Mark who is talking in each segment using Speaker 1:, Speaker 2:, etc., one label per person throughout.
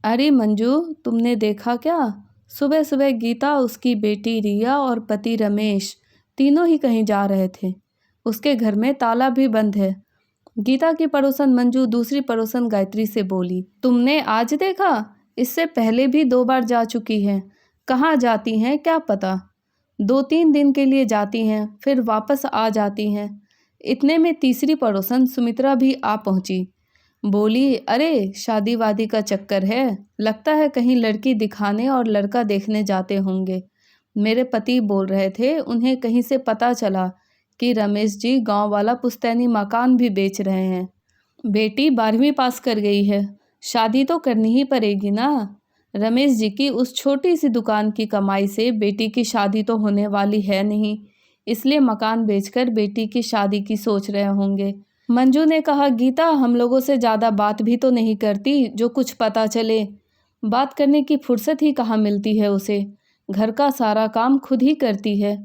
Speaker 1: अरे मंजू, तुमने देखा क्या? सुबह सुबह गीता, उसकी बेटी रिया और पति रमेश तीनों ही कहीं जा रहे थे। उसके घर में ताला भी बंद है। गीता की पड़ोसन मंजू दूसरी पड़ोसन गायत्री से बोली, तुमने आज देखा? इससे पहले भी 2 बार जा चुकी है। कहाँ जाती हैं क्या पता। 2-3 दिन के लिए जाती हैं, फिर वापस आ जाती हैं। इतने में तीसरी पड़ोसन सुमित्रा भी आ पहुंची। बोली, अरे शादी वादी का चक्कर है, लगता है कहीं लड़की दिखाने और लड़का देखने जाते होंगे। मेरे पति बोल रहे थे उन्हें कहीं से पता चला कि रमेश जी गांव वाला पुश्तैनी मकान भी बेच रहे हैं। बेटी 12वीं पास कर गई है, शादी तो करनी ही पड़ेगी ना। रमेश जी की उस छोटी सी दुकान की कमाई से बेटी की शादी तो होने वाली है नहीं, इसलिए मकान बेचकर बेटी की शादी की सोच रहे होंगे। मंजू ने कहा, गीता हम लोगों से ज़्यादा बात भी तो नहीं करती जो कुछ पता चले। बात करने की फुर्सत ही कहाँ मिलती है उसे। घर का सारा काम खुद ही करती है।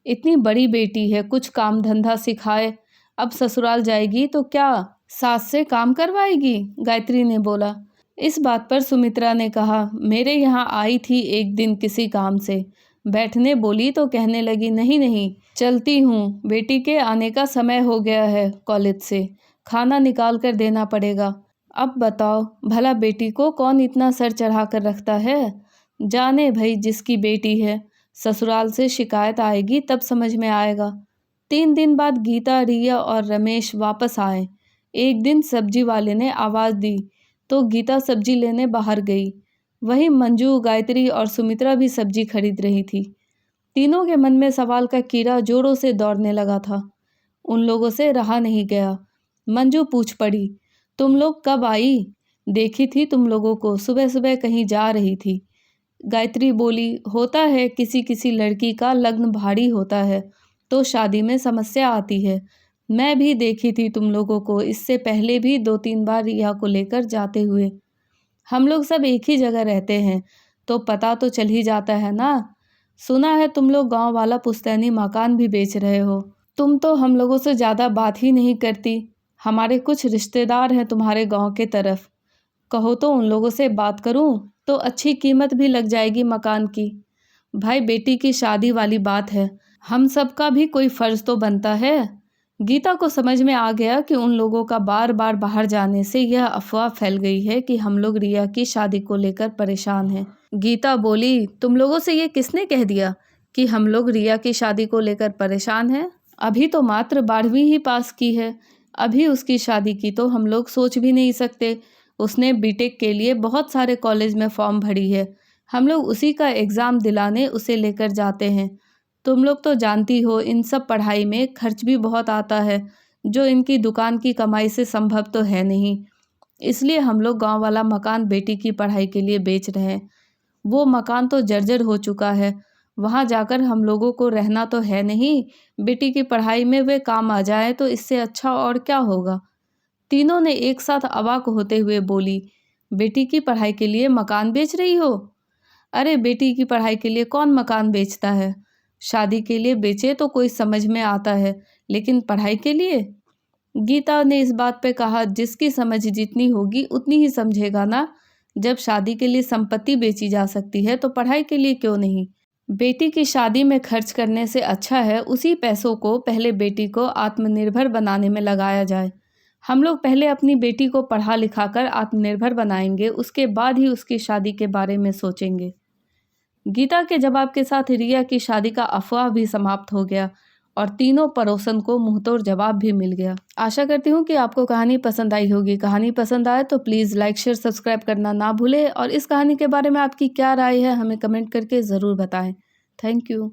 Speaker 1: इतनी बड़ी बेटी है, कुछ काम धंधा सिखाए। अब ससुराल जाएगी तो क्या सास से काम करवाएगी? गायत्री ने बोला। इस बात पर सुमित्रा ने कहा, मेरे यहाँ आई थी एक दिन किसी काम से, बैठने बोली तो कहने लगी, नहीं नहीं चलती हूँ, बेटी के आने का समय हो गया है कॉलेज से, खाना निकाल कर देना पड़ेगा। अब बताओ भला बेटी को कौन इतना सर चढ़ा कर रखता है। जाने भाई, जिसकी बेटी है, ससुराल से शिकायत आएगी तब समझ में आएगा। 3 दिन बाद गीता, रिया और रमेश वापस आए। एक दिन सब्जी वाले ने आवाज़ दी तो गीता सब्जी लेने बाहर गई। वहीं मंजू, गायत्री और सुमित्रा भी सब्जी खरीद रही थी। तीनों के मन में सवाल का कीड़ा जोरों से दौड़ने लगा था। उन लोगों से रहा नहीं गया। मंजू पूछ पड़ी, तुम लोग कब आई? देखी थी तुम लोगों को, सुबह सुबह कहीं जा रही थी। गायत्री बोली, होता है किसी किसी लड़की का लग्न भारी होता है तो शादी में समस्या आती है। मैं भी देखी थी तुम लोगों को, इससे पहले भी 2-3 बार रिया को लेकर जाते हुए। हम लोग सब एक ही जगह रहते हैं तो पता तो चल ही जाता है ना। सुना है तुम लोग गांव वाला पुश्तैनी मकान भी बेच रहे हो। तुम तो हम लोगों से ज़्यादा बात ही नहीं करती। हमारे कुछ रिश्तेदार हैं तुम्हारे गांव के तरफ, कहो तो उन लोगों से बात करूं तो अच्छी कीमत भी लग जाएगी मकान की। भाई बेटी की शादी वाली बात है, हम सब का भी कोई फ़र्ज़ तो बनता है। गीता को समझ में आ गया कि उन लोगों का बार बार बाहर जाने से यह अफवाह फैल गई है कि हम लोग रिया की शादी को लेकर परेशान हैं। गीता बोली, तुम लोगों से ये किसने कह दिया कि हम लोग रिया की शादी को लेकर परेशान हैं? अभी तो मात्र 12वीं ही पास की है, अभी उसकी शादी की तो हम लोग सोच भी नहीं सकते। उसने बीटेक के लिए बहुत सारे कॉलेज में फॉर्म भरी है, हम लोग उसी का एग्ज़ाम दिलाने उसे लेकर जाते हैं। तुम लोग तो जानती हो इन सब पढ़ाई में खर्च भी बहुत आता है, जो इनकी दुकान की कमाई से संभव तो है नहीं। इसलिए हम लोग गांव वाला मकान बेटी की पढ़ाई के लिए बेच रहे हैं। वो मकान तो जर्जर हो चुका है, वहाँ जाकर हम लोगों को रहना तो है नहीं। बेटी की पढ़ाई में वे काम आ जाए तो इससे अच्छा और क्या होगा। तीनों ने एक साथ अवाक होते हुए बोली, बेटी की पढ़ाई के लिए मकान बेच रही हो? अरे बेटी की पढ़ाई के लिए कौन मकान बेचता है। शादी के लिए बेचे तो कोई समझ में आता है, लेकिन पढ़ाई के लिए? गीता ने इस बात पे कहा, जिसकी समझ जितनी होगी उतनी ही समझेगा ना। जब शादी के लिए संपत्ति बेची जा सकती है तो पढ़ाई के लिए क्यों नहीं। बेटी की शादी में खर्च करने से अच्छा है उसी पैसों को पहले बेटी को आत्मनिर्भर बनाने में लगाया जाए। हम लोग पहले अपनी बेटी को पढ़ा लिखा कर आत्मनिर्भर बनाएंगे, उसके बाद ही उसकी शादी के बारे में सोचेंगे। गीता के जवाब के साथ रिया की शादी का अफवाह भी समाप्त हो गया और तीनों पड़ोसन को मुंहतोड़ जवाब भी मिल गया। आशा करती हूँ कि आपको कहानी पसंद आई होगी। कहानी पसंद आए तो प्लीज़ लाइक, शेयर, सब्सक्राइब करना ना भूलें और इस कहानी के बारे में आपकी क्या राय है हमें कमेंट करके ज़रूर बताएं। Thank you.